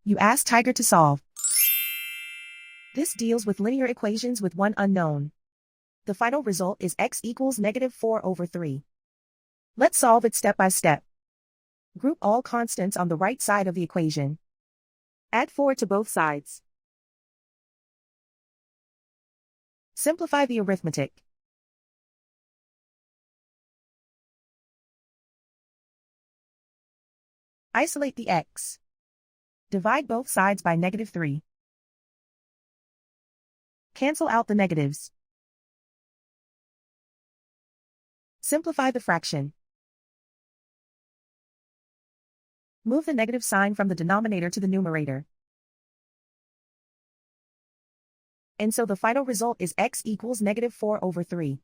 You ask Tiger to solve. This deals with linear equations with one unknown. The final result is x equals -4/3. Let's solve it step by step. Group all constants on the right side of the equation. Add 4 to both sides. Simplify the arithmetic. Isolate the x. Divide both sides by -3. Cancel out the negatives. Simplify the fraction. Move the negative sign from the denominator to the numerator. And so the final result is x equals -4/3.